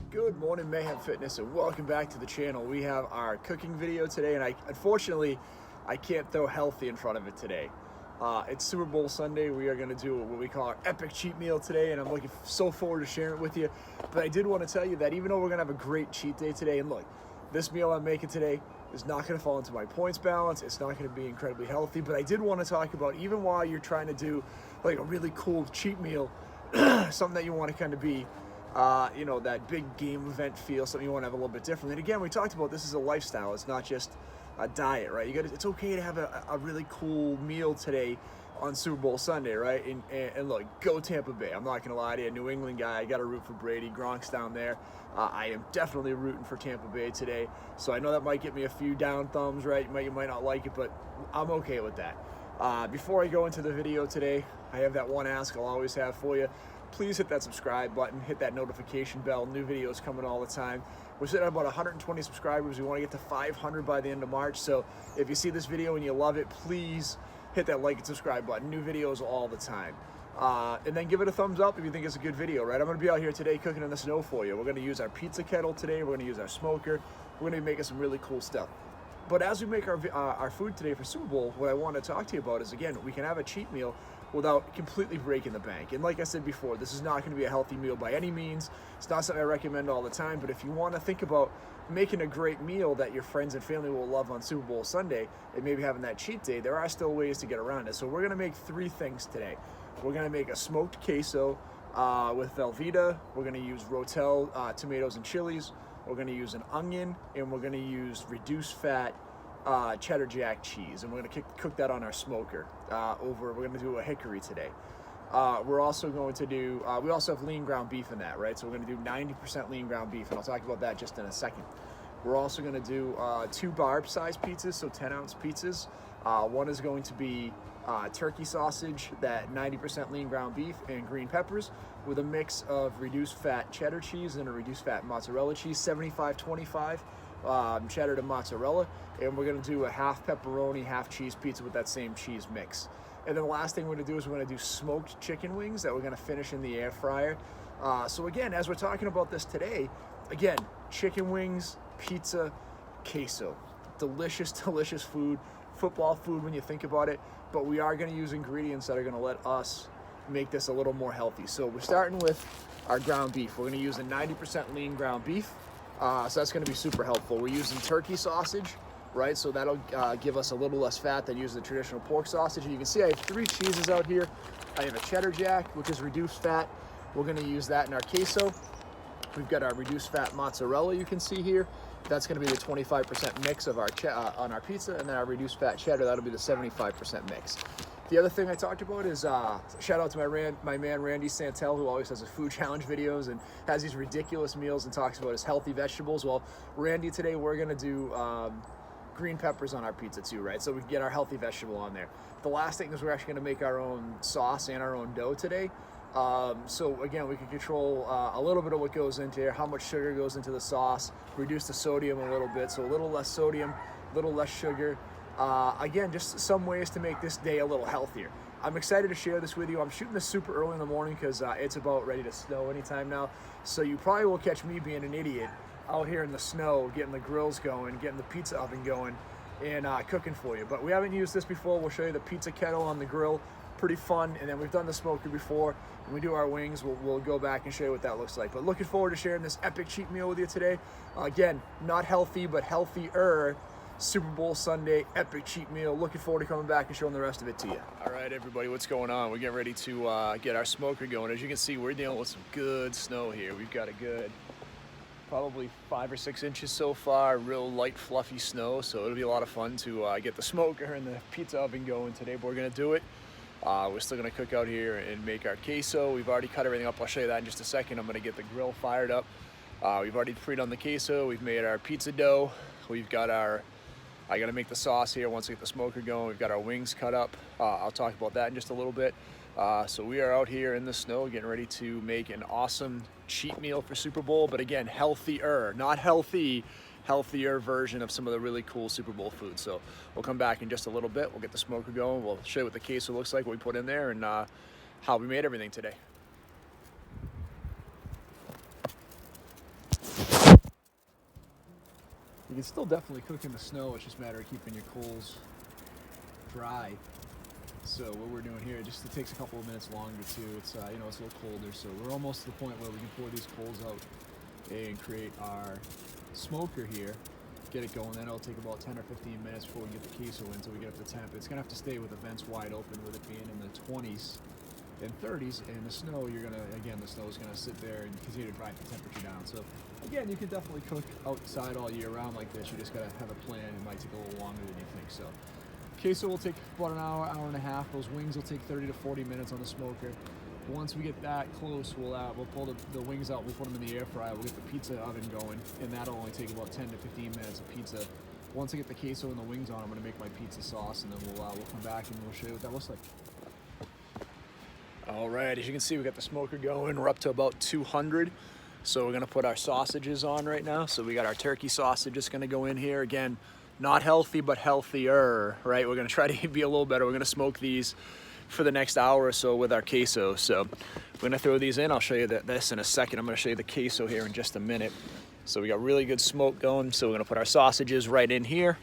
Good morning, Mayhem Fitness, and welcome back to the channel. We have our cooking video today, and unfortunately I can't throw healthy in front of it today. It's Super Bowl Sunday. We are going to do what we call our epic cheat meal today, and I'm looking so forward to sharing it with you. But I did want to tell you that even though we're going to have a great cheat day today, and look, this meal I'm making today is not going to fall into my points balance. It's not going to be incredibly healthy, but I did want to talk about, even while you're trying to do like a really cool cheat meal, something that you want to kind of be that big game event feel, something you want to have a little bit different. And again, we talked about this is a lifestyle. It's not just a diet, right? It's okay to have a really cool meal today on Super Bowl Sunday, right? And look, go Tampa Bay. I'm not going to lie to you, New England guy. I got to root for Brady. Gronk's down there. I am definitely rooting for Tampa Bay today. So I know that might get me a few down thumbs, right? You might not like it, but I'm okay with that. Before I go into the video today, I have that one ask I'll always have for you. Please hit that subscribe button, hit that notification bell. New videos coming all the time. We're sitting at about 120 subscribers. We want to get to 500 by the end of March. So if you see this video and you love it, please hit that like and subscribe button. New videos all the time. And then give it a thumbs up if you think it's a good video, right? I'm going to be out here today cooking in the snow for you. We're going to use our pizza kettle today. We're going to use our smoker. We're going to be making some really cool stuff. But as we make our food today for Super Bowl, what I want to talk to you about is, again, we can have a cheat meal without completely breaking the bank. And like I said before, this is not going to be a healthy meal by any means. It's not something I recommend all the time, but if you want to think about making a great meal that your friends and family will love on Super Bowl Sunday, and maybe having that cheat day, there are still ways to get around it. So we're going to make three things today. We're going to make a smoked queso with Velveeta. We're going to use Rotel tomatoes and chilies. We're going to use an onion, and we're going to use reduced fat cheddar jack cheese, and we're going to cook that on our smoker. We're going to do a hickory today. We're also going to do, we also have lean ground beef in that, right? So we're going to do 90% lean ground beef, and I'll talk about that just in a second. We're also going to do 2 barb size pizzas, so 10-ounce pizzas. One is going to be turkey sausage, that 90% lean ground beef, and green peppers with a mix of reduced fat cheddar cheese and a reduced fat mozzarella cheese, 75-25. Cheddar to mozzarella, and we're going to do a half pepperoni, half cheese pizza with that same cheese mix. And then the last thing we're going to do is we're going to do smoked chicken wings that we're going to finish in the air fryer. So again, as we're talking about this today, again, chicken wings, pizza, queso. Delicious, delicious food, football food when you think about it, but we are going to use ingredients that are going to let us make this a little more healthy. So we're starting with our ground beef. We're going to use a 90% lean ground beef. So that's going to be super helpful. We're using turkey sausage, right? So that'll give us a little less fat than using the traditional pork sausage. And you can see I have 3 cheeses out here. I have a cheddar jack, which is reduced fat. We're going to use that in our queso. We've got our reduced fat mozzarella, you can see here. That's going to be the 25% mix of our on our pizza, and then our reduced fat cheddar, that'll be the 75% mix. The other thing I talked about is, shout out to my man Randy Santel, who always has the food challenge videos and has these ridiculous meals and talks about his healthy vegetables. Well, Randy, today we're going to do green peppers on our pizza too, right? So we can get our healthy vegetable on there. The last thing is we're actually going to make our own sauce and our own dough today. So again, we can control a little bit of what goes into here, how much sugar goes into the sauce, reduce the sodium a little bit, so a little less sodium, a little less sugar. Again, just some ways to make this day a little healthier. I'm excited to share this with you. I'm shooting this super early in the morning because it's about ready to snow anytime now. So you probably will catch me being an idiot out here in the snow, getting the grills going, getting the pizza oven going, and cooking for you. But we haven't used this before. We'll show you the pizza kettle on the grill. Pretty fun. And then we've done the smoker before. When we do our wings, we'll go back and show you what that looks like. But looking forward to sharing this epic cheat meal with you today. Again, not healthy, but healthier. Super Bowl Sunday, epic cheat meal. Looking forward to coming back and showing the rest of it to you. All right, everybody, what's going on? We're getting ready to get our smoker going. As you can see, we're dealing with some good snow here. We've got a good, probably 5 or 6 inches so far, real light, fluffy snow. So it'll be a lot of fun to get the smoker and the pizza oven going today, but we're gonna do it. We're still gonna cook out here and make our queso. We've already cut everything up. I'll show you that in just a second. I'm gonna get the grill fired up. We've already pre-done the queso. We've made our pizza dough. We've got I gotta make the sauce here once I get the smoker going. We've got our wings cut up. I'll talk about that in just a little bit. So we are out here in the snow getting ready to make an awesome cheat meal for Super Bowl, but again, healthier, not healthy, healthier version of some of the really cool Super Bowl food. So we'll come back in just a little bit. We'll get the smoker going. We'll show you what the queso looks like, what we put in there, and how we made everything today. You can still definitely cook in the snow. It's just a matter of keeping your coals dry. So what we're doing here, just it takes a couple of minutes longer too. It's you know, it's a little colder, so we're almost to the point where we can pour these coals out and create our smoker here. Get it going. Then it'll take about 10 or 15 minutes before we get the queso in until we get up to temp. It's gonna have to stay with the vents wide open, with it being in the 20s and 30s. And the snow, you're gonna, again, the snow is gonna sit there and continue to drive the temperature down. So again, you can definitely cook outside all year round like this. You just gotta have a plan. It might take a little longer than you think. So queso will take about an hour, hour and a half. Those wings will take 30 to 40 minutes on the smoker. Once we get that close, we'll pull the wings out, we'll put them in the air fryer, we'll get the pizza oven going, and that'll only take about 10 to 15 minutes of pizza. Once I get the queso and the wings on, I'm gonna make my pizza sauce, and then we'll come back and we'll show you what that looks like. All right, as you can see, we got the smoker going. We're up to about 200. So we're gonna put our sausages on right now. So we got our turkey sausage just gonna go in here. Again, not healthy, but healthier, right? We're gonna try to be a little better. We're gonna smoke these for the next hour or so with our queso. So we're gonna throw these in. I'll show you this in a second. I'm gonna show you the queso here in just a minute. So we got really good smoke going. So we're gonna put our sausages right in here.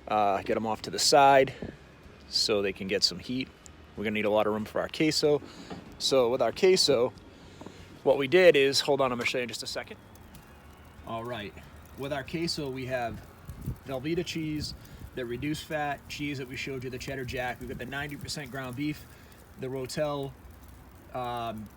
Get them off to the side so they can get some heat. We're gonna need a lot of room for our queso. So with our queso, what we did is, hold on, I'm gonna show you in just a second. All right, with our queso, we have Velveeta cheese, the reduced fat cheese that we showed you, the cheddar jack. We've got the 90% ground beef, the Rotel,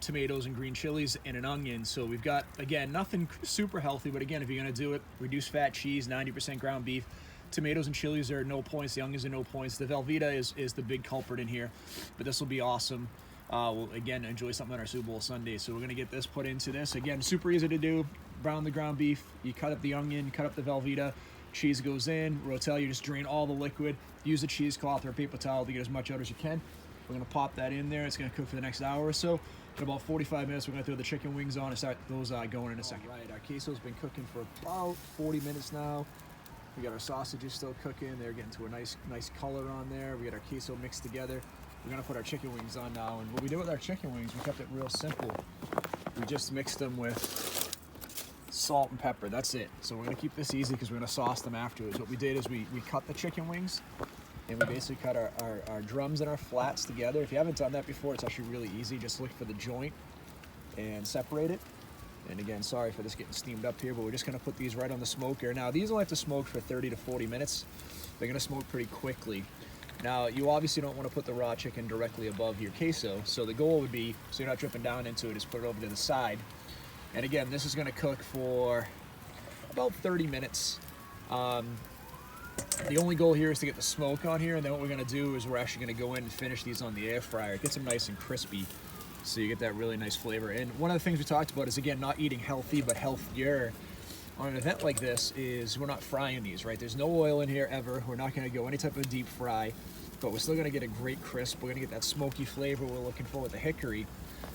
tomatoes and green chilies, and an onion. So we've got, again, nothing super healthy, but again, if you're gonna do it, reduced fat cheese, 90% ground beef, tomatoes and chilies are no points, the onions are no points. The Velveeta is the big culprit in here, but this will be awesome. We'll, again, enjoy something on our Super Bowl Sunday. So we're gonna get this put into this. Again, super easy to do. Brown the ground beef, you cut up the onion, cut up the Velveeta, cheese goes in, Rotel, you just drain all the liquid, use a cheesecloth or a paper towel to get as much out as you can. We're gonna pop that in there. It's gonna cook for the next hour or so. In about 45 minutes, we're gonna throw the chicken wings on and start those going in a second. All right, our queso's been cooking for about 40 minutes now. We got our sausages still cooking. They're getting to a nice color on there. We got our queso mixed together. We're gonna put our chicken wings on now. And what we did with our chicken wings, we kept it real simple. We just mixed them with salt and pepper, that's it. So we're gonna keep this easy because we're gonna sauce them afterwards. What we did is we cut the chicken wings and we basically cut our drums and our flats together. If you haven't done that before, it's actually really easy. Just look for the joint and separate it. And again, sorry for this getting steamed up here, but we're just gonna put these right on the smoker. Now, these will have to smoke for 30 to 40 minutes. They're gonna smoke pretty quickly. Now, you obviously don't wanna put the raw chicken directly above your queso. So the goal would be, so you're not dripping down into it, is put it over to the side. And again, this is gonna cook for about 30 minutes. The only goal here is to get the smoke on here, and then what we're gonna do is we're actually gonna go in and finish these on the air fryer. Get them nice and crispy, so you get that really nice flavor. And one of the things we talked about is, again, not eating healthy, but healthier. On an event like this is we're not frying these, right? There's no oil in here ever. We're not gonna go any type of deep fry, but we're still gonna get a great crisp. We're gonna get that smoky flavor we're looking for with the hickory.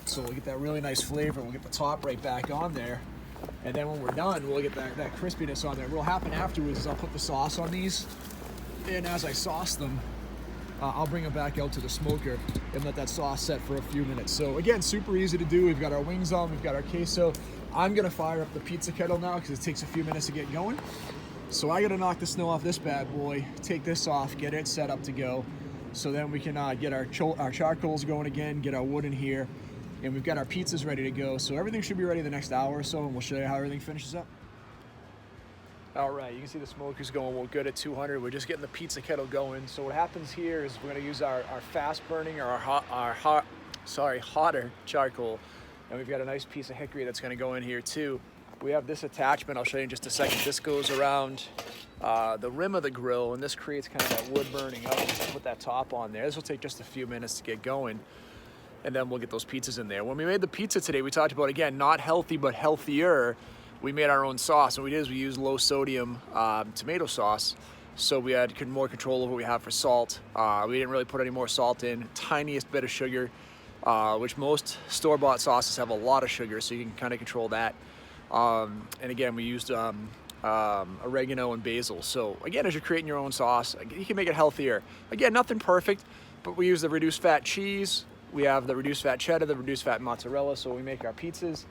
So we'll get that really nice flavor. We'll get the top right back on there. And then when we're done, we'll get that crispiness on there. What'll happen afterwards is I'll put the sauce on these, and as I sauce them, I'll bring them back out to the smoker and let that sauce set for a few minutes. So again, super easy to do. We've got our wings on, we've got our queso. I'm gonna fire up the pizza kettle now because it takes a few minutes to get going. So I gotta knock the snow off this bad boy, take this off, get it set up to go. So then we can get our charcoals going again, get our wood in here, and we've got our pizzas ready to go. So everything should be ready the next hour or so, and we'll show you how everything finishes up. All right, you can see the smoker's going well good at 200. We're just getting the pizza kettle going. So what happens here is we're gonna use our fast burning or our hotter charcoal. And we've got a nice piece of hickory that's gonna go in here too. We have this attachment, I'll show you in just a second. This goes around the rim of the grill, and this creates kind of that wood burning up. Just put that top on there. This will take just a few minutes to get going, and then we'll get those pizzas in there. When we made the pizza today, we talked about, again, not healthy, but healthier. We made our own sauce, and what we did is we used low sodium tomato sauce. So we had more control over what we have for salt. We didn't really put any more salt in, tiniest bit of sugar, which most store-bought sauces have a lot of sugar, so you can kind of control that. And again, we used oregano and basil. So again, as you're creating your own sauce, you can make it healthier. Again, nothing perfect, but we use the reduced fat cheese. We have the reduced fat cheddar, the reduced fat mozzarella. So when we make our pizzas,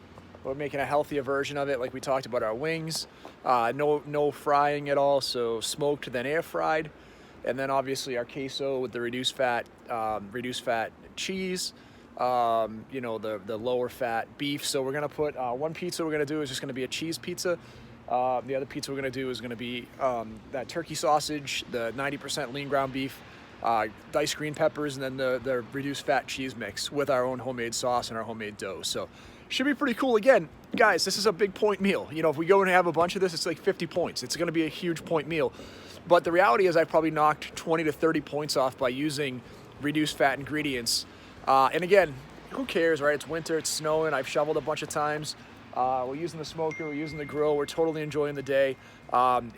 We're making a healthier version of it, like we talked about our wings. No frying at all, so smoked then air fried. And then obviously our queso with the reduced fat cheese. You know, the lower fat beef. So we're gonna put one pizza we're gonna do is just gonna be a cheese pizza. The other pizza we're gonna do is gonna be that turkey sausage, the 90% lean ground beef, diced green peppers, and then the reduced fat cheese mix with our own homemade sauce and our homemade dough. So should be pretty cool. Again, guys, this is a big point meal. You know, if we go and have a bunch of this, it's like 50 points. It's gonna be a huge point meal. But the reality is I've probably knocked 20 to 30 points off by using reduced fat ingredients. And again, who cares, right? It's winter, it's snowing, I've shoveled a bunch of times. We're using the smoker, we're using the grill, we're totally enjoying the day.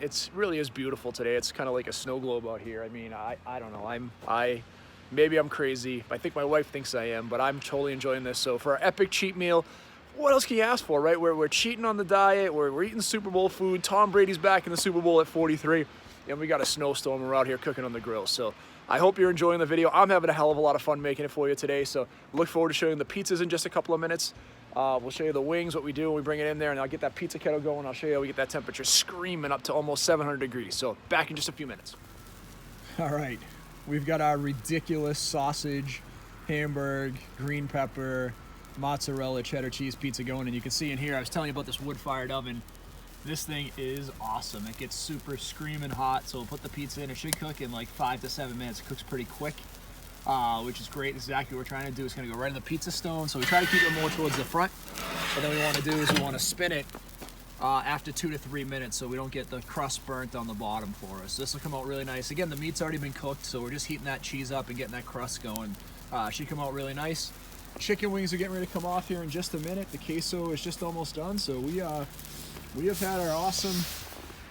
It's really is beautiful today. It's kind of like a snow globe out here. I mean, I don't know, maybe I'm crazy. I think my wife thinks I am, but I'm totally enjoying this. So for our epic cheat meal, what else can you ask for, right? We're cheating on the diet, we're eating Super Bowl food, Tom Brady's back in the Super Bowl at 43, and we got a snowstorm, and we're out here cooking on the grill. So I hope you're enjoying the video. I'm having a hell of a lot of fun making it for you today, so look forward to showing the pizzas in just a couple of minutes. We'll show you the wings, what we do when we bring it in there, and I'll get that pizza kettle going. I'll show you how we get that temperature screaming up to almost 700 degrees. So back in just a few minutes. All right, we've got our ridiculous sausage, hamburg, green pepper, mozzarella, cheddar cheese pizza going, and you can see in here, I was telling you about this wood-fired oven. This thing is awesome. It gets super screaming hot, so we'll put the pizza in. It should cook in like 5 to 7 minutes. It cooks pretty quick, which is great. Exactly what we're trying to do. It's gonna go right in the pizza stone, so we try to keep it more towards the front. But then we wanna do is we wanna spin it after 2 to 3 minutes so we don't get the crust burnt on the bottom for us. This will come out really nice. Again, the meat's already been cooked, so we're just heating that cheese up and getting that crust going. Should come out really nice. Chicken wings are getting ready to come off here in just a minute. The queso is just almost done, so we have had our awesome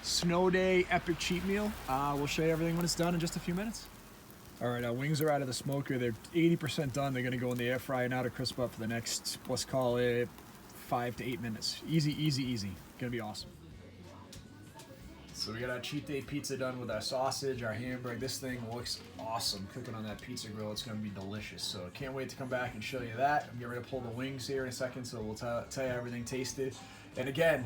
snow day epic cheat meal. We'll show you everything when it's done in just a few minutes. All right, our wings are out of the smoker. They're 80% done. They're gonna go in the air fryer now to crisp up for the next, let's call it 5 to 8 minutes. Easy, easy, easy. Gonna be awesome. So we got our cheat day pizza done with our sausage, our hamburger. This thing looks awesome cooking on that pizza grill. It's gonna be delicious. So I can't wait to come back and show you that. I'm getting ready to pull the wings here in a second, so we'll tell you how everything tasted. And again,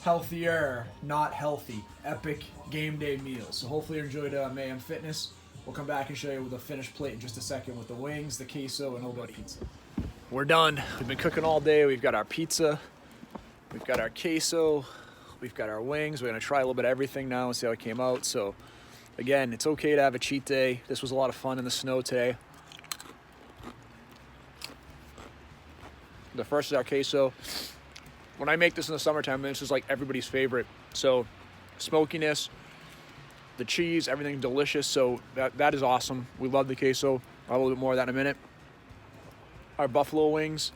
healthier, not healthy, epic game day meals. So hopefully you enjoyed Mayhem Fitness. We'll come back and show you with a finished plate in just a second with the wings, the queso, and a little bit of pizza. We're done. We've been cooking all day. We've got our pizza, we've got our queso, we've got our wings. We're gonna try a little bit of everything now and see how it came out. So again, it's okay to have a cheat day. This was a lot of fun in the snow today. The first is our queso. When I make this in the summertime, this is like everybody's favorite. So smokiness, the cheese, everything delicious. So that is awesome. We love the queso. I'll have a little bit more of that in a minute. Our buffalo wings.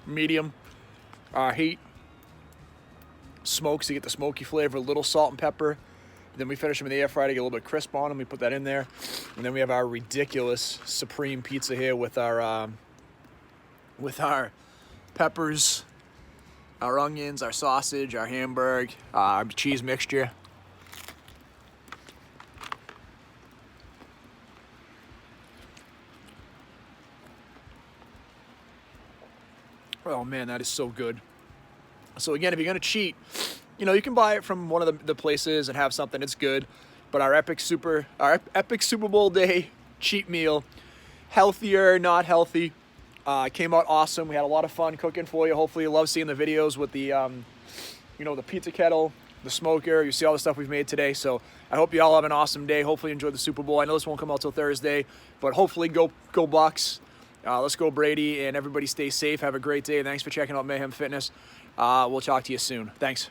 Medium heat. Smoke, so you get the smoky flavor, a little salt and pepper. Then we finish them in the air fryer to get a little bit crisp on them. We put that in there. And then we have our ridiculous supreme pizza here with our peppers, our onions, our sausage, our hamburg, our cheese mixture. Oh man, that is so good. So again, if you're gonna cheat, you know, you can buy it from one of the places and have something, it's good. But our epic Super Bowl day cheat meal, healthier, not healthy, came out awesome. We had a lot of fun cooking for you. Hopefully you love seeing the videos with the, you know, the pizza kettle, the smoker. You see all the stuff we've made today. So I hope you all have an awesome day. Hopefully you enjoy the Super Bowl. I know this won't come out till Thursday, but hopefully go Bucks. Let's go Brady, and everybody stay safe. Have a great day. Thanks for checking out Mayhem Fitness. We'll talk to you soon. Thanks.